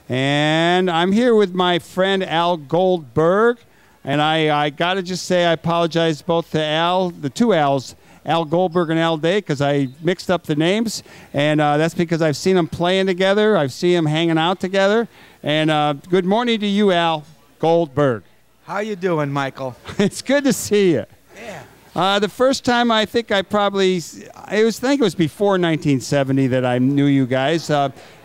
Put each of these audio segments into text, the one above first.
And I'm here with my friend Al Goldberg. And I got to just say I apologize both to Al, the two Als, Al Goldberg and Al Day, because I mixed up the names. And that's because I've seen them playing together. I've seen them hanging out together. And good morning to you, Al Goldberg. How you doing, Michael? It's good to see you. Yeah. The first time I think it was before 1970 that I knew you guys.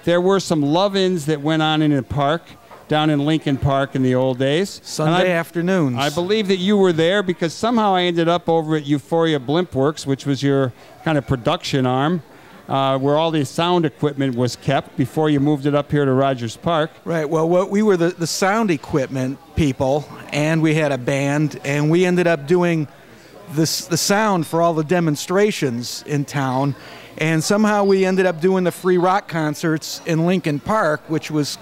There were some love-ins that went on in the park, down in Lincoln Park in the old days. Sunday afternoons. I believe that you were there because somehow I ended up over at Euphoria Blimpworks, which was your kind of production arm, where all the sound equipment was kept before you moved it up here to Rogers Park. Right. Well, we were the sound equipment people, and we had a band, and we ended up doing the sound for all the demonstrations in town. And somehow we ended up doing the free rock concerts in Lincoln Park, which was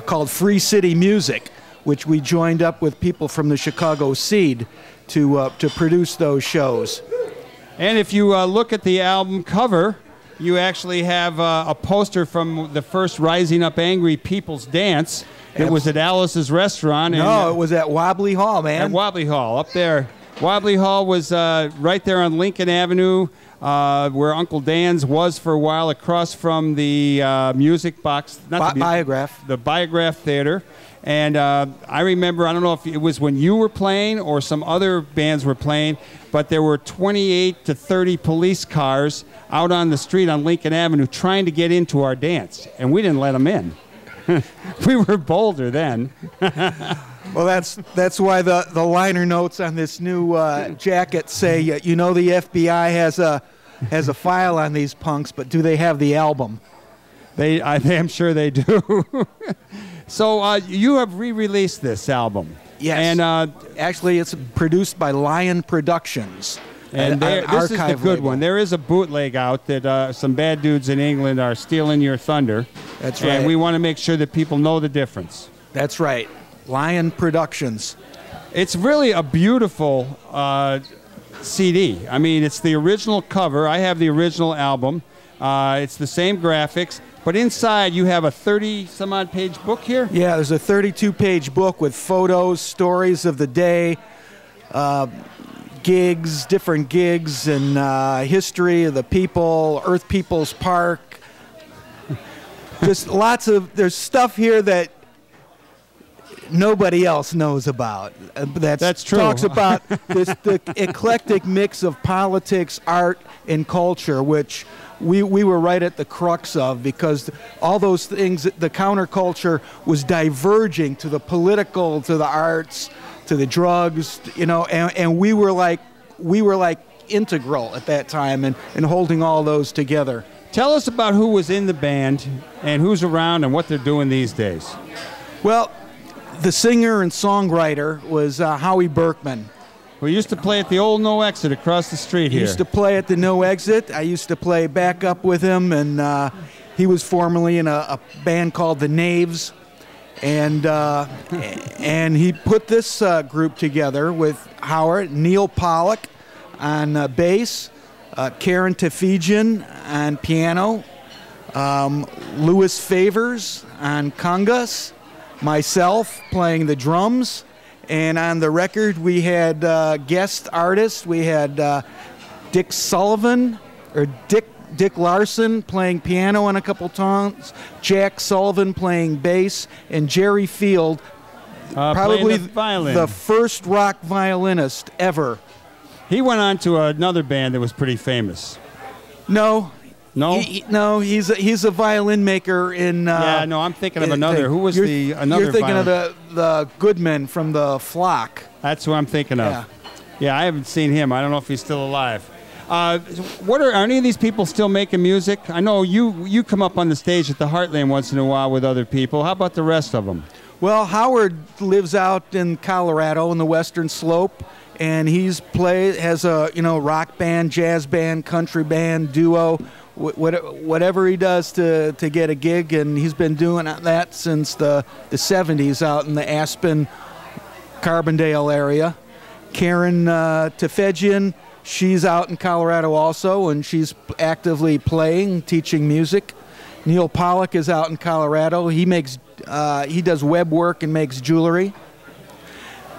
called Free City Music, which we joined up with people from the Chicago Seed to produce those shows. And if you look at the album cover, you actually have a poster from the first Rising Up Angry People's Dance. It was at Alice's Restaurant. No, it was at Wobbly Hall, man. At Wobbly Hall, up there. Wobbly Hall was right there on Lincoln Avenue, where Uncle Dan's was for a while, across from the music box. Biograph. The Biograph Theater. And I remember, I don't know if it was when you were playing or some other bands were playing, but there were 28 to 30 police cars out on the street on Lincoln Avenue trying to get into our dance, and we didn't let them in. We were bolder then. Well, that's why the liner notes on this new jacket say, you know, the FBI has a file on these punks, but do they have the album? I'm sure they do. So you have re-released this album. Yes. And actually, it's produced by Lion Productions. And this is the good one. There is a bootleg out that some bad dudes in England are stealing your thunder. That's right. And we want to make sure that people know the difference. That's right. Lion Productions. It's really a beautiful CD. I mean, it's the original cover. I have the original album. It's the same graphics. But inside, you have a 30-some-odd page book here? Yeah, there's a 32-page book with photos, stories of the day, gigs, different gigs, and history of the people, Earth People's Park. Just there's stuff here that nobody else knows about. That's true. Talks about the eclectic mix of politics, art, and culture, which we were right at the crux of, because all those things, the counterculture was diverging to the political, to the arts, to the drugs, you know, and we were like integral at that time and holding all those together. Tell us about who was in the band and who's around and what they're doing these days. Well, the singer and songwriter was Howie Berkman. We used to play at the old No Exit across the street here. He used to play at the No Exit. I used to play backup with him, and he was formerly in a band called the Knaves. And he put this group together with Howard, Neil Pollack on bass, Karen Tafijian on piano, Louis Favors on congas, myself playing the drums, and on the record we had guest artists. We had Dick Larson playing piano on a couple times, Jack Sullivan playing bass, and Jerry Field, probably the first rock violinist ever. He went on to another band that was pretty famous. No. No? He's a violin maker in... yeah, no, I'm thinking of another. Who was another You're thinking violin? of the Goodman from the Flock. That's who I'm thinking of. Yeah. Yeah, I haven't seen him. I don't know if he's still alive. Are any of these people still making music? I know you come up on the stage at the Heartland once in a while with other people. How about the rest of them? Well, Howard lives out in Colorado in the Western Slope, and has a rock band, jazz band, country band, duo, whatever he does to get a gig, and he's been doing that since the 70s out in the Aspen, Carbondale area. Karen Tafijian, she's out in Colorado also, and she's actively playing, teaching music. Neil Pollack is out in Colorado. He makes He does web work and makes jewelry.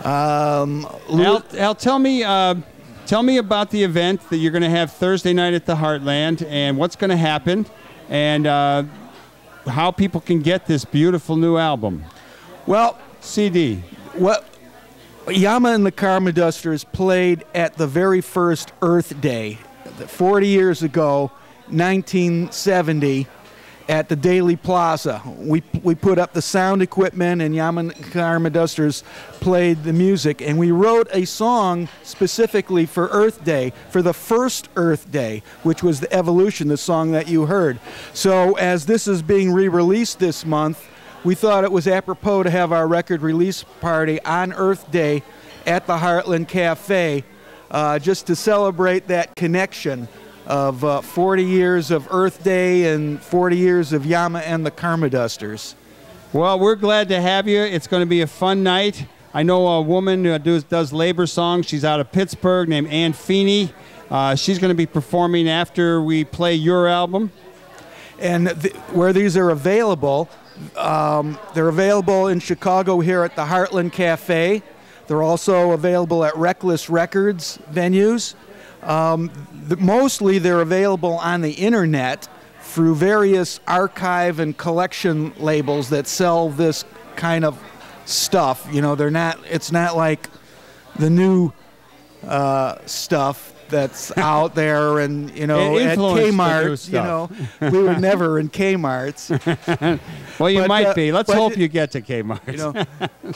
Al, tell me about the event that you're going to have Thursday night at the Heartland, and what's going to happen, and how people can get this beautiful new album. Well, CD. Yama and the Karma Dusters played at the very first Earth Day, 40 years ago, 1970, at the Daily Plaza. We put up the sound equipment, and Yama and the Karma Dusters played the music, and we wrote a song specifically for Earth Day, for the first Earth Day, which was the Evolution, the song that you heard. So as this is being re-released this month, we thought it was apropos to have our record release party on Earth Day at the Heartland Cafe, just to celebrate that connection of 40 years of Earth Day and 40 years of Yama and the Karma Dusters. Well, we're glad to have you. It's going to be a fun night. I know a woman who does labor songs. She's out of Pittsburgh, named Ann Feeney. She's going to be performing after we play your album. And where these are available, they're available in Chicago here at the Heartland Cafe. They're also available at Reckless Records venues. Mostly they're available on the internet through various archive and collection labels that sell this kind of stuff. You know, it's not like the new stuff that's out there, and at Kmart, we were never in Kmart's. Well, you might be. Let's hope you get to Kmart.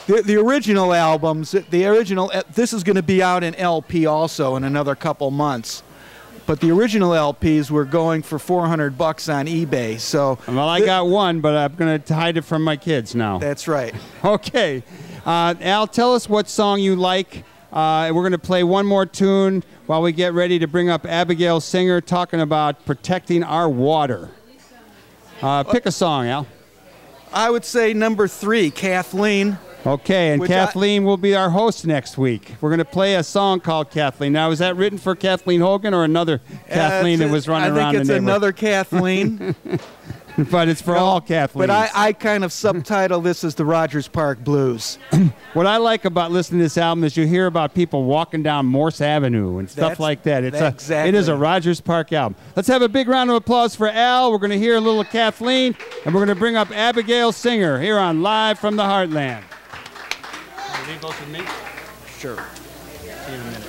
The original albums, this is going to be out in LP also in another couple months. But the original LPs were going for $400 on eBay. So well, I got one, but I'm going to hide it from my kids now. That's right. Okay, Al, tell us what song you like. We're going to play one more tune while we get ready to bring up Abigail Singer talking about protecting our water. Pick a song, Al. I would say number 3, Kathleen. Okay, and Kathleen will be our host next week. We're going to play a song called Kathleen. Now, is that written for Kathleen Hogan or another Kathleen that was running around the neighborhood? I think it's another Kathleen. But it's for all Kathleens. But I kind of subtitle this as the Rogers Park Blues. What I like about listening to this album is you hear about people walking down Morse Avenue and stuff like that. It is a Rogers Park album. Let's have a big round of applause for Al. We're going to hear a little Kathleen, and we're going to bring up Abigail Singer here on Live from the Heartland. Will you leave those with me? Sure. See you in a minute.